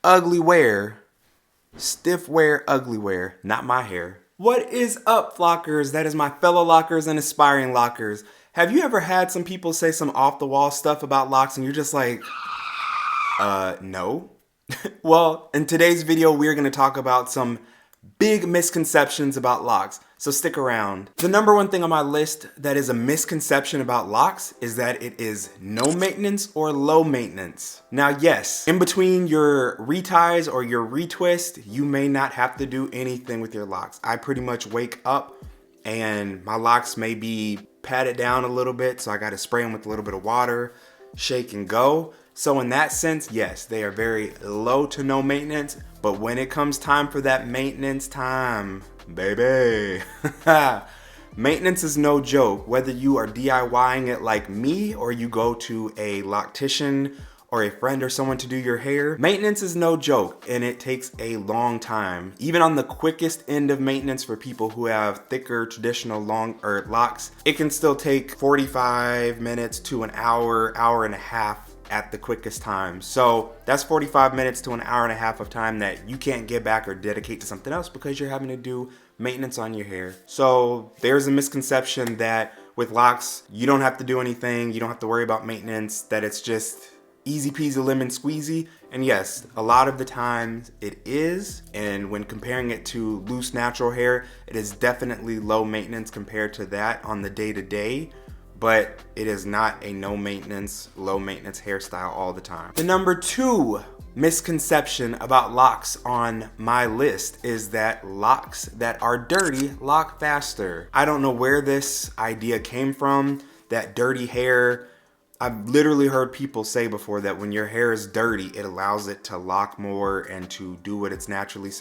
Ugly wear, stiff wear, ugly wear, not my hair. What is up, flockers? That is my fellow lockers and aspiring lockers. Have you ever had some people say some off the wall stuff about locks and you're just like, no? Well, in today's video, we're going to talk about some big misconceptions about locks, so stick around. The number one thing on my list that is a misconception about locks is that it is no maintenance or low maintenance. Now, yes, in between your reties or your retwist, you may not have to do anything with your locks. I pretty much wake up and my locks may be patted down a little bit, so I got to spray them with a little bit of water, shake and go. So in that sense, yes, they are very low to no maintenance, but when it comes time for that maintenance time, baby, maintenance is no joke. Whether you are DIYing it like me or you go to a loctician or a friend or someone to do your hair, maintenance is no joke and it takes a long time. Even on the quickest end of maintenance for people who have thicker traditional locks, it can still take 45 minutes to an hour, hour and a half at the quickest time. So that's 45 minutes to an hour and a half of time that you can't get back or dedicate to something else because you're having to do maintenance on your hair. So there's a misconception that with locks, you don't have to do anything, you don't have to worry about maintenance, that it's just easy peasy lemon squeezy. And yes, a lot of the times it is. And when comparing it to loose natural hair, it is definitely low maintenance compared to that on the day-to-day. But it is not a no maintenance, low maintenance hairstyle all the time. The number two misconception about locks on my list is that locks that are dirty lock faster. I don't know where this idea came from, that dirty hair. I've literally heard people say before that when your hair is dirty, it allows it to lock more and to do what it's naturally.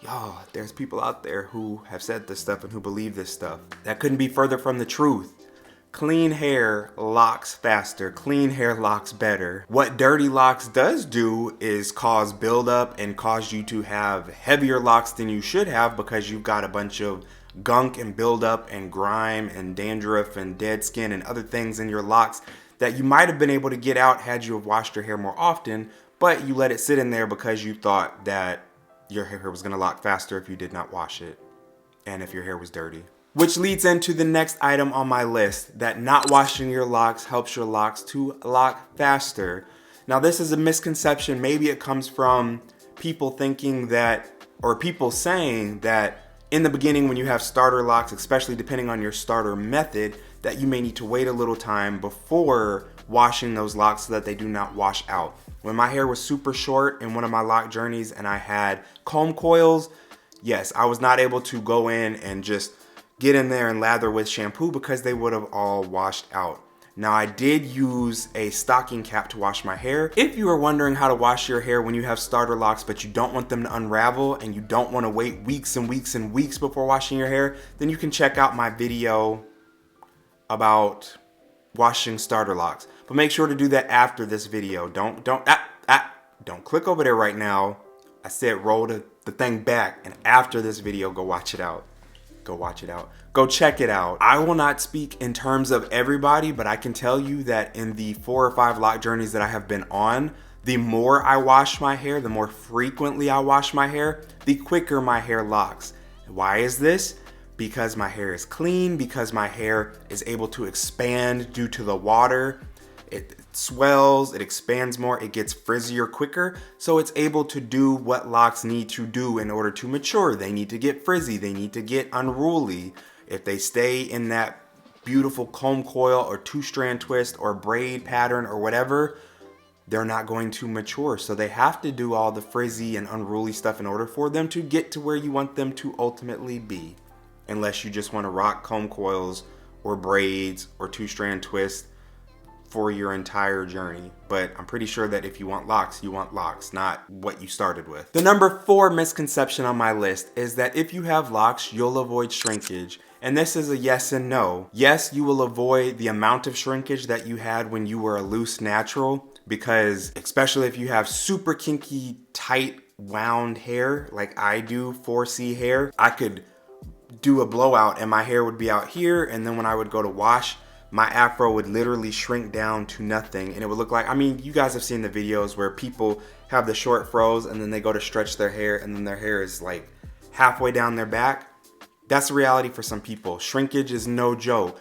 Y'all, there's people out there who have said this stuff and who believe this stuff. That couldn't be further from the truth. Clean hair locks faster. Clean hair locks better. What dirty locks does do is cause buildup and cause you to have heavier locks than you should have because you've got a bunch of gunk and buildup and grime and dandruff and dead skin and other things in your locks that you might have been able to get out had you have washed your hair more often, but you let it sit in there because you thought that your hair was gonna lock faster if you did not wash it and if your hair was dirty. Which leads into the next item on my list, that not washing your locks helps your locks to lock faster. Now this is a misconception. Maybe it comes from people thinking that, or people saying that in the beginning when you have starter locks, especially depending on your starter method, that you may need to wait a little time before washing those locks so that they do not wash out. When my hair was super short in one of my lock journeys and I had comb coils, yes, I was not able to go in and just get in there and lather with shampoo because they would have all washed out. Now I did use a stocking cap to wash my hair. If you are wondering how to wash your hair when you have starter locks but you don't want them to unravel and you don't want to wait weeks and weeks and weeks before washing your hair, then you can check out my video about washing starter locks. But make sure to do that after this video. Don't click over there right now. I said roll the thing back, and after this video, go watch it out. Go watch it out. Go check it out. I will not speak in terms of everybody, but I can tell you that in the 4 or 5 lock journeys that I have been on, the more I wash my hair, the more frequently I wash my hair, the quicker my hair locks. Why is this? Because my hair is clean, because my hair is able to expand due to the water. It swells, it expands more, it gets frizzier quicker, so it's able to do what locks need to do in order to mature. They need to get frizzy, they need to get unruly. If they stay in that beautiful comb coil or 2-strand twist or braid pattern or whatever, they're not going to mature. So they have to do all the frizzy and unruly stuff in order for them to get to where you want them to ultimately be. Unless you just want to rock comb coils or braids or 2-strand twists for your entire journey. But I'm pretty sure that if you want locks, not what you started with. The number 4 misconception on my list is that if you have locks, you'll avoid shrinkage. And this is a yes and no. Yes, you will avoid the amount of shrinkage that you had when you were a loose natural, because especially if you have super kinky, tight, wound hair like I do, 4C hair, I could do a blowout and my hair would be out here, and then when I would go to wash, my afro would literally shrink down to nothing, and it would look like, I mean, you guys have seen the videos where people have the short froze and then they go to stretch their hair and then their hair is like halfway down their back. That's the reality for some people. Shrinkage is no joke.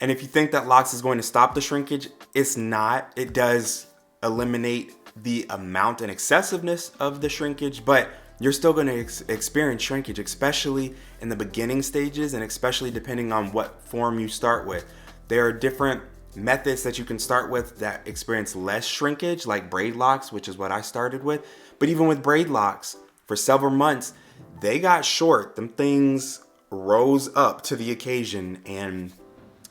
And if you think that Locs is going to stop the shrinkage, it's not. It does eliminate the amount and excessiveness of the shrinkage, but you're still going to experience shrinkage, especially in the beginning stages and especially depending on what form you start with. There are different methods that you can start with that experience less shrinkage, like Braidlocs, which is what I started with. But even with Braidlocs, for several months, they got short. Them things rose up to the occasion and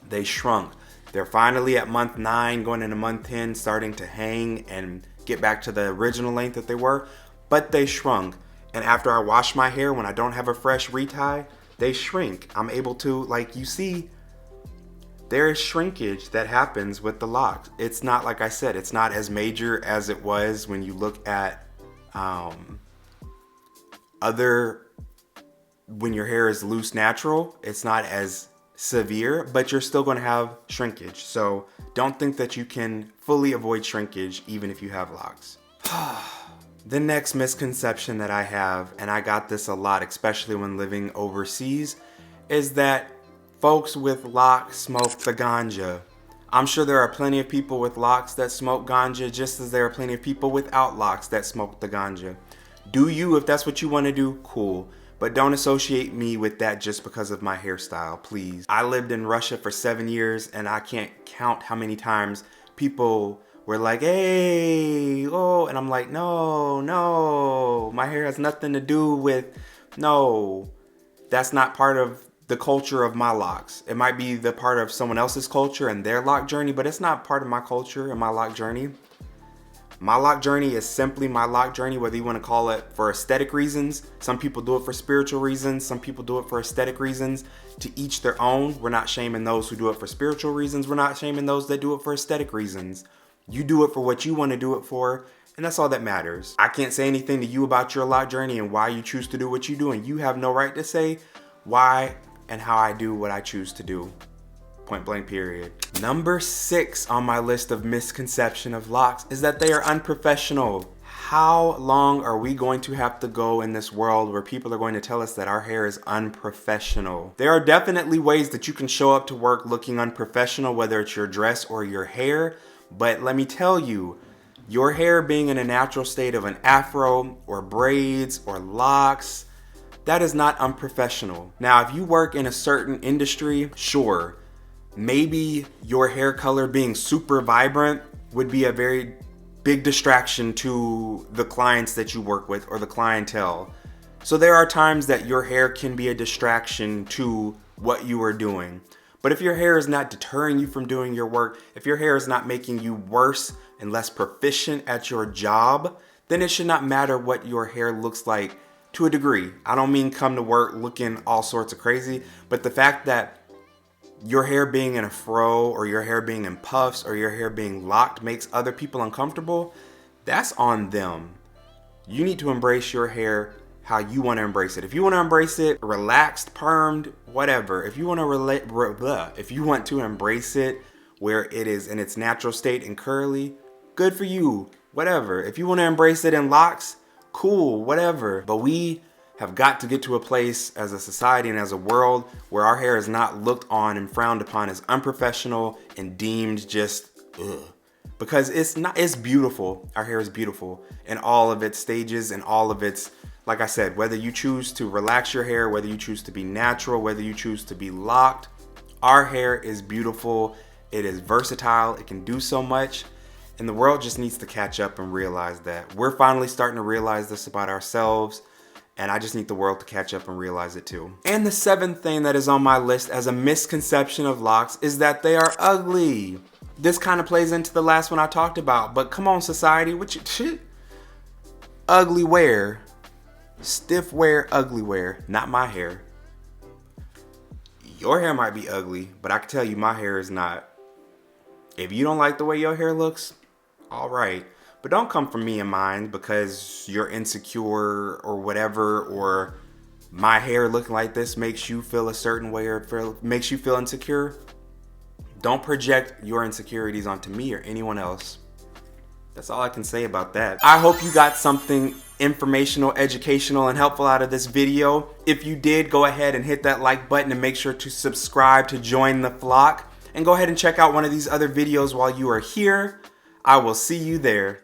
they shrunk. They're finally at month 9, going into month 10, starting to hang and get back to the original length that they were, but they shrunk. And after I wash my hair, when I don't have a fresh retie, they shrink. I'm able to, like you see, there is shrinkage that happens with the Locs. It's not, like I said, it's not as major as it was when you look at when your hair is loose natural. It's not as severe, but you're still going to have shrinkage. So don't think that you can fully avoid shrinkage even if you have Locs. The next misconception that I have, and I got this a lot, especially when living overseas, is that folks with Locs smoke the Ganja. I'm sure there are plenty of people with Locs that smoke Ganja, just as there are plenty of people without Locs that smoke the Ganja. Do you, if that's what you want to do, cool. But don't associate me with that just because of my hairstyle, please. I lived in Russia for 7 years and I can't count how many times people were like, hey, oh, and I'm like, no, my hair has nothing to do with, no, that's not part of the culture of my Locs. It might be the part of someone else's culture and their Loc journey, but it's not part of my culture and my Loc journey. My Loc journey is simply my Loc journey, whether you want to call it for aesthetic reasons. Some people do it for spiritual reasons. Some people do it for aesthetic reasons. To each their own. We're not shaming those who do it for spiritual reasons. We're not shaming those that do it for aesthetic reasons. You do it for what you want to do it for, and that's all that matters. I can't say anything to you about your Loc journey and why you choose to do what you do, and you have no right to say why and how I do what I choose to do. Point blank, period. Number 6 on my list of misconception of Locs is that they are unprofessional. How long are we going to have to go in this world where people are going to tell us that our hair is unprofessional? There are definitely ways that you can show up to work looking unprofessional, whether it's your dress or your hair. But let me tell you, your hair being in a natural state of an afro or braids or locks, that is not unprofessional. Now, if you work in a certain industry, sure, maybe your hair color being super vibrant would be a very big distraction to the clients that you work with or the clientele. So there are times that your hair can be a distraction to what you are doing. But if your hair is not deterring you from doing your work, if your hair is not making you worse and less proficient at your job, then it should not matter what your hair looks like to a degree. I don't mean come to work looking all sorts of crazy, but the fact that your hair being in a fro or your hair being in puffs or your hair being locked makes other people uncomfortable, that's on them. You need to embrace your hair how you want to embrace it. If you want to embrace it relaxed, permed, whatever. If you want to embrace it where it is in its natural state and curly, good for you. Whatever. If you want to embrace it in locks, cool, whatever. But we have got to get to a place as a society and as a world where our hair is not looked on and frowned upon as unprofessional and deemed just ugh. Because it's beautiful. Our hair is beautiful in all of its stages and all of its, like I said, whether you choose to relax your hair, whether you choose to be natural, whether you choose to be locked, our hair is beautiful. It is versatile. It can do so much. And the world just needs to catch up and realize that. We're finally starting to realize this about ourselves. And I just need the world to catch up and realize it too. And the 7th thing that is on my list as a misconception of locks is that they are ugly. This kind of plays into the last one I talked about. But come on, society, what you shit? Ugly wear. Stiff wear, ugly wear. Not my hair. Your hair might be ugly, but I can tell you my hair is not. If you don't like the way your hair looks, all right. But don't come for me and mine because you're insecure or whatever, or my hair looking like this makes you feel a certain way or makes you feel insecure. Don't project your insecurities onto me or anyone else. That's all I can say about that. I hope you got something informational, educational, and helpful out of this video. If you did, go ahead and hit that like button and make sure to subscribe to join the flock. And go ahead and check out one of these other videos while you are here. I will see you there.